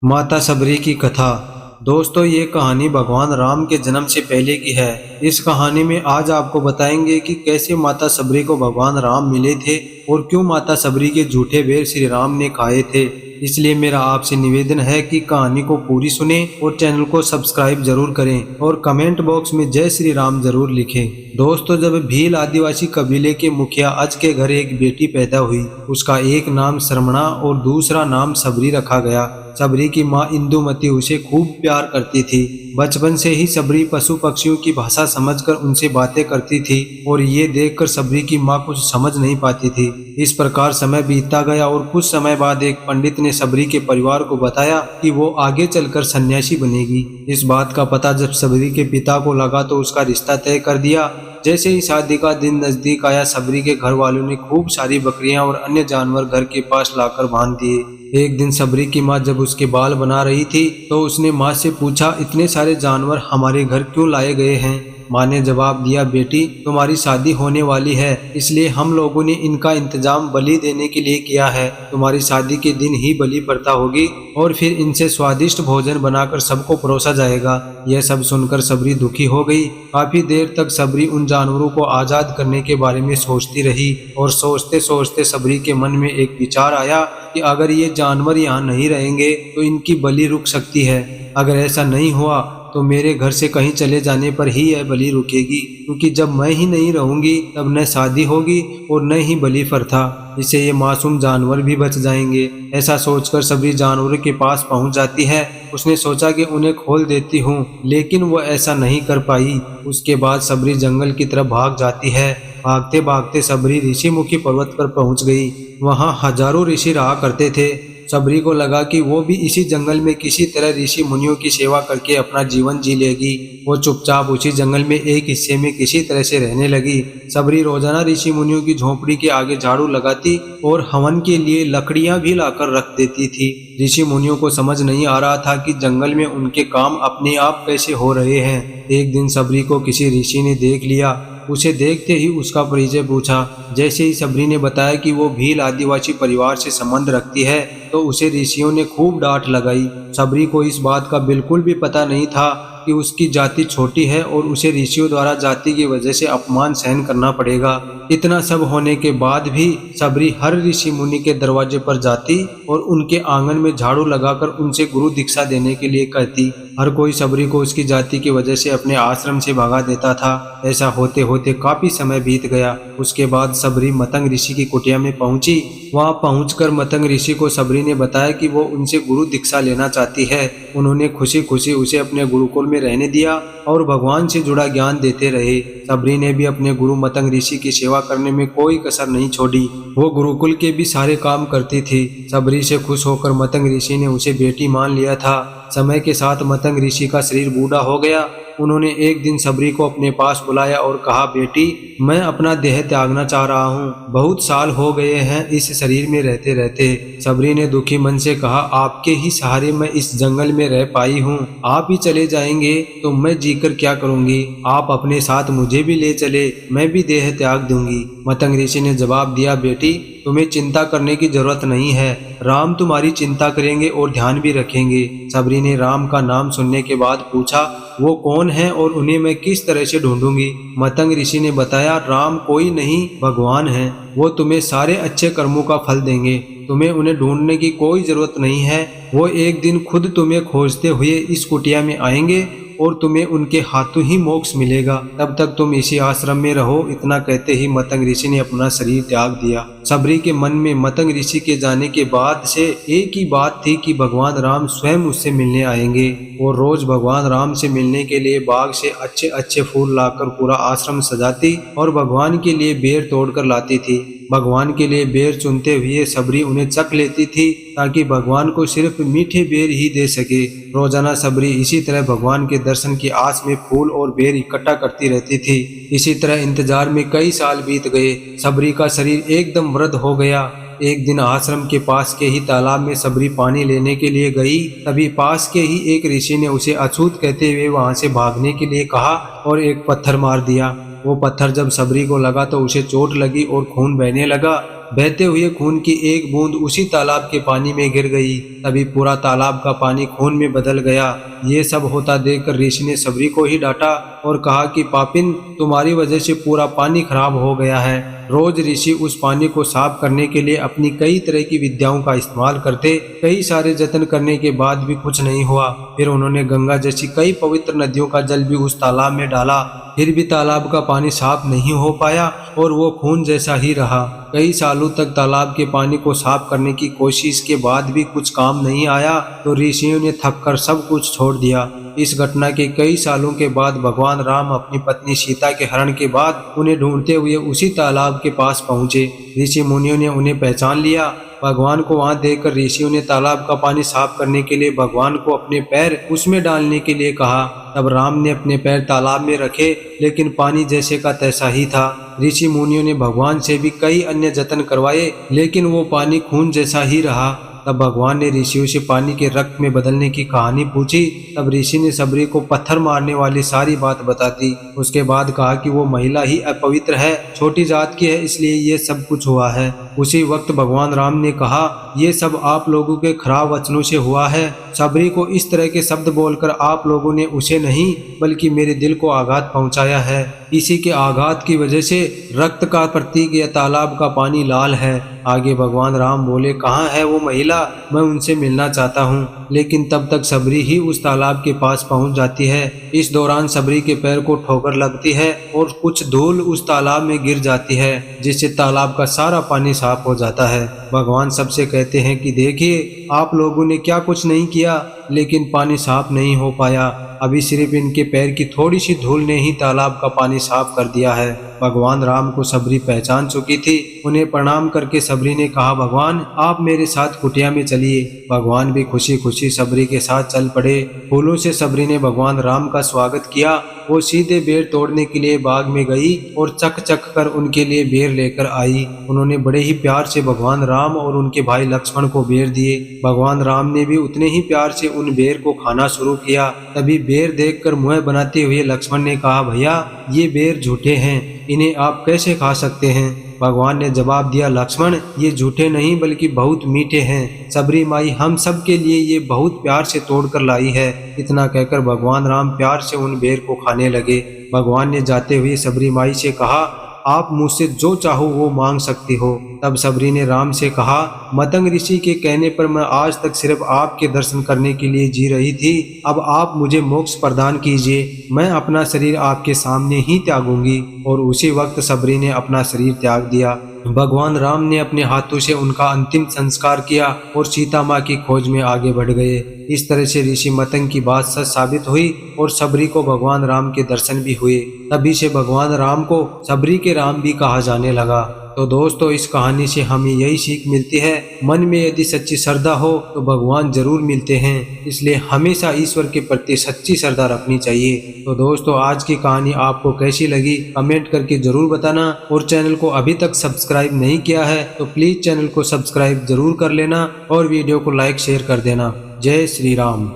माता सबरी की कथा। दोस्तों, ये कहानी भगवान राम के जन्म से पहले की है। इस कहानी में आज आपको बताएंगे कि कैसे माता सबरी को भगवान राम मिले थे और क्यों माता सबरी के झूठे बेर श्री राम ने खाए थे। इसलिए मेरा आपसे निवेदन है कि कहानी को पूरी सुने और चैनल को सब्सक्राइब जरूर करें और कमेंट बॉक्स में जय श्री राम जरूर लिखें। दोस्तों, जब भील आदिवासी कबीले के मुखिया अज के घर एक बेटी पैदा हुई। उसका एक नाम श्रमणा और दूसरा नाम सबरी रखा गया। सबरी की माँ इंदुमती उसे खूब प्यार करती थी। बचपन से ही सबरी पशु पक्षियों की भाषा समझकर उनसे बातें करती थी और ये देखकर सबरी की माँ कुछ समझ नहीं पाती थी। इस प्रकार समय बीतता गया और कुछ समय बाद एक पंडित ने सबरी के परिवार को बताया कि वो आगे चलकर सन्यासी बनेगी। इस बात का पता जब सबरी के पिता को लगा तो उसका रिश्ता तय कर दिया। जैसे ही शादी का दिन नजदीक आया, सबरी के घर वालों ने खूब सारी बकरियां और अन्य जानवर घर के पास लाकर बांध दिए। एक दिन सबरी की माँ जब उसके बाल बना रही थी तो उसने माँ से पूछा, इतने सारे जानवर हमारे घर क्यों लाए गए हैं? माँ ने जवाब दिया, बेटी तुम्हारी शादी होने वाली है, इसलिए हम लोगों ने इनका इंतजाम बलि देने के लिए किया है। तुम्हारी शादी के दिन ही बलि प्रथा होगी और फिर इनसे स्वादिष्ट भोजन बनाकर सबको परोसा जाएगा। यह सब सुनकर सबरी दुखी हो गई। काफी देर तक सबरी उन जानवरों को आजाद करने के बारे में सोचती रही और सोचते सोचते सबरी के मन में एक विचार आया कि अगर ये जानवर यहाँ नहीं रहेंगे तो इनकी बलि रुक सकती है। अगर ऐसा नहीं हुआ तो मेरे घर से कहीं चले जाने पर ही यह बलि रुकेगी, क्योंकि जब मैं ही नहीं रहूंगी तब न शादी होगी और न ही बलि प्रथा। इससे ये मासूम जानवर भी बच जाएंगे। ऐसा सोचकर सबरी जानवरों के पास पहुंच जाती है। उसने सोचा कि उन्हें खोल देती हूँ, लेकिन वो ऐसा नहीं कर पाई। उसके बाद सबरी जंगल की तरफ भाग जाती है। भागते भागते सबरी ऋषिमुखी पर्वत पर पहुंच गई। वहां हजारों ऋषि रहा करते थे। सबरी को लगा कि वो भी इसी जंगल में किसी तरह ऋषि मुनियों की सेवा करके अपना जीवन जी लेगी। वो चुपचाप उसी जंगल में एक हिस्से में किसी तरह से रहने लगी। सबरी रोजाना ऋषि मुनियों की झोपड़ी के आगे झाड़ू लगाती और हवन के लिए लकड़ियां भी लाकर रख देती थी। ऋषि मुनियों को समझ नहीं आ रहा था कि जंगल में उनके काम अपने आप कैसे हो रहे हैं। एक दिन सबरी को किसी ऋषि ने देख लिया। उसे देखते ही उसका परिचय पूछा। जैसे ही सबरी ने बताया कि वो भील आदिवासी परिवार से संबंध रखती है तो उसे ऋषियों ने खूब डांट लगाई। सबरी को इस बात का बिल्कुल भी पता नहीं था कि उसकी जाति छोटी है और उसे ऋषियों द्वारा जाति की वजह से अपमान सहन करना पड़ेगा। इतना सब होने के बाद भी सबरी हर ऋषि मुनि के दरवाजे पर जाती और उनके आंगन में झाड़ू लगाकर उनसे गुरु दीक्षा देने के लिए कहती। हर कोई सबरी को उसकी जाति की वजह से अपने आश्रम से भगा देता था। ऐसा होते होते काफी समय बीत गया। उसके बाद सबरी मतंग ऋषि की कुटिया में पहुंची। वहां पहुंचकर मतंग ऋषि को सबरी ने बताया कि वो उनसे गुरु दीक्षा लेना चाहती है। उन्होंने खुशी खुशी उसे अपने गुरुकुल में रहने दिया और भगवान से जुड़ा ज्ञान देते रहे। सबरी ने भी अपने गुरु मतंग ऋषि की सेवा करने में कोई कसर नहीं छोड़ी। वो गुरुकुल के भी सारे काम करती थी। सबरी से खुश होकर मतंग ऋषि ने उसे बेटी मान लिया था। समय के साथ मतंग ऋषि का शरीर बूढ़ा हो गया। उन्होंने एक दिन सबरी को अपने पास बुलाया और कहा, बेटी मैं अपना देह त्यागना चाह रहा हूँ। बहुत साल हो गए हैं इस शरीर में रहते रहते। सबरी ने दुखी मन से कहा, आपके ही सहारे मैं इस जंगल में रह पाई हूँ। आप ही चले जाएंगे तो मैं जीकर क्या करूँगी? आप अपने साथ मुझे भी ले चले, मैं भी देह त्याग दूंगी। मतंग ऋषि ने जवाब दिया, बेटी तुम्हें चिंता करने की जरूरत नहीं है। राम तुम्हारी चिंता करेंगे और ध्यान भी रखेंगे। सबरी ने राम का नाम सुनने के बाद पूछा, वो कौन है और उन्हें मैं किस तरह से ढूंढूंगी? मतंग ऋषि ने बताया, राम कोई नहीं भगवान है। वो तुम्हें सारे अच्छे कर्मों का फल देंगे। तुम्हें उन्हें ढूंढने की कोई जरूरत नहीं है। वो एक दिन खुद तुम्हें खोजते हुए इस कुटिया में आएंगे और तुम्हें उनके हाथों ही मोक्ष मिलेगा। तब तक तुम इसी आश्रम में रहो। इतना कहते ही मतंग ऋषि ने अपना शरीर त्याग दिया। सबरी के मन में मतंग ऋषि के जाने के बाद से एक ही बात थी कि भगवान राम स्वयं उससे मिलने आएंगे। और रोज भगवान राम से मिलने के लिए बाग से अच्छे अच्छे फूल लाकर पूरा आश्रम सजाती और भगवान के लिए बेर तोड़कर लाती थी। भगवान के लिए बेर चुनते हुए सबरी उन्हें चख लेती थी ताकि भगवान को सिर्फ मीठे बेर ही दे सके। रोजाना सबरी इसी तरह भगवान के दर्शन की आस में फूल और बेर इकट्ठा करती रहती थी। इसी तरह इंतजार में कई साल बीत गए। सबरी का शरीर एकदम वृद्ध हो गया। एक दिन आश्रम के पास के ही तालाब में सबरी पानी लेने के लिए गई। तभी पास के ही एक ऋषि ने उसे अछूत कहते हुए वहां से भागने के लिए कहा और एक पत्थर मार दिया। वो पत्थर जब सबरी को लगा तो उसे चोट लगी और खून बहने लगा। बहते हुए खून की एक बूंद उसी तालाब के पानी में गिर गई। तभी पूरा तालाब का पानी खून में बदल गया। ये सब होता देखकर ऋषि ने सबरी को ही डांटा और कहा कि पापिन, तुम्हारी वजह से पूरा पानी खराब हो गया है। रोज ऋषि उस पानी को साफ करने के लिए अपनी कई तरह की विद्याओं का इस्तेमाल करते। कई सारे जतन करने के बाद भी कुछ नहीं हुआ। फिर उन्होंने गंगा जैसी कई पवित्र नदियों का जल भी उस तालाब में डाला, फिर भी तालाब का पानी साफ नहीं हो पाया और वो खून जैसा ही रहा। कई सालों तक तालाब के पानी को साफ करने की कोशिश के बाद भी कुछ काम नहीं आया तो ऋषियों ने थककर सब कुछ छोड़ दिया। इस घटना के कई सालों के बाद भगवान राम अपनी पत्नी सीता के हरण के बाद उन्हें ढूंढते हुए उसी तालाब के पास पहुंचे। ऋषि मुनियों ने उन्हें पहचान लिया। भगवान को वहां देखकर ऋषियों ने तालाब का पानी साफ करने के लिए भगवान को अपने पैर उसमें डालने के लिए कहा। तब राम ने अपने पैर तालाब में रखे, लेकिन पानी जैसे का तैसा ही था। ऋषि मुनियों ने भगवान से भी कई अन्य जतन करवाए, लेकिन वो पानी खून जैसा ही रहा। तब भगवान ने ऋषियों से पानी के रक्त में बदलने की कहानी पूछी। तब ऋषि ने सबरी को पत्थर मारने वाली सारी बात बता दी। उसके बाद कहा कि वो महिला ही अपवित्र है, छोटी जात की है, इसलिए ये सब कुछ हुआ है। उसी वक्त भगवान राम ने कहा, ये सब आप लोगों के खराब वचनों से हुआ है। सबरी को इस तरह के शब्द बोलकर आप लोगों ने उसे नहीं बल्कि मेरे दिल को आघात पहुंचाया है। इसी के आघात की वजह से रक्त का प्रतीक या तालाब का पानी लाल है। आगे भगवान राम बोले, कहाँ है वो महिला, मैं उनसे मिलना चाहता हूँ। लेकिन तब तक सबरी ही उस तालाब के पास पहुँच जाती है। इस दौरान सबरी के पैर को ठोकर लगती है और कुछ धूल उस तालाब में गिर जाती है, जिससे तालाब का सारा पानी साफ हो जाता है। भगवान सबसे कहते हैं कि देखिए, आप लोगों ने क्या कुछ नहीं किया, लेकिन पानी साफ नहीं हो पाया। अभी सिर्फ इनके पैर की थोड़ी सी धूल ने ही तालाब का पानी साफ कर दिया है। भगवान राम को सबरी पहचान चुकी थी। उन्हें प्रणाम करके सबरी ने कहा, भगवान आप मेरे साथ कुटिया में चलिए। भगवान भी खुशी खुशी सबरी के साथ चल पड़े। फूलों से सबरी ने भगवान राम का स्वागत किया। वो सीधे बेर तोड़ने के लिए बाग में गई और चक चक कर उनके लिए बेर लेकर आई। उन्होंने बड़े ही प्यार से भगवान राम और उनके भाई लक्ष्मण को बेर दिए। भगवान राम ने भी उतने ही प्यार से उन बेर को खाना शुरू किया। तभी बेर देखकर मुंह बनाते हुए लक्ष्मण ने कहा, भैया ये बेर झूठे हैं, इन्हें आप कैसे खा सकते हैं। भगवान ने जवाब दिया, लक्ष्मण ये झूठे नहीं बल्कि बहुत मीठे हैं। सबरी माई हम सब के लिए ये बहुत प्यार से तोड़कर लाई है। इतना कहकर भगवान राम प्यार से उन बेर को खाने लगे। भगवान ने जाते हुए सबरी माई से कहा, आप मुझसे जो चाहो वो मांग सकती हो। तब सबरी ने राम से कहा, मतंग ऋषि के कहने पर मैं आज तक सिर्फ आपके दर्शन करने के लिए जी रही थी। अब आप मुझे मोक्ष प्रदान कीजिए, मैं अपना शरीर आपके सामने ही त्यागूंगी। और उसी वक्त सबरी ने अपना शरीर त्याग दिया। भगवान राम ने अपने हाथों से उनका अंतिम संस्कार किया और सीता माँ की खोज में आगे बढ़ गए। इस तरह से ऋषि मतंग की बात सच साबित हुई और सबरी को भगवान राम के दर्शन भी हुए। तभी से भगवान राम को सबरी के राम भी कहा जाने लगा। तो दोस्तों, इस कहानी से हमें यही सीख मिलती है, मन में यदि सच्ची श्रद्धा हो तो भगवान जरूर मिलते हैं। इसलिए हमेशा ईश्वर के प्रति सच्ची श्रद्धा रखनी चाहिए। तो दोस्तों, आज की कहानी आपको कैसी लगी कमेंट करके जरूर बताना। और चैनल को अभी तक सब्सक्राइब नहीं किया है तो प्लीज चैनल को सब्सक्राइब जरूर कर लेना और वीडियो को लाइक शेयर कर देना। जय श्री राम।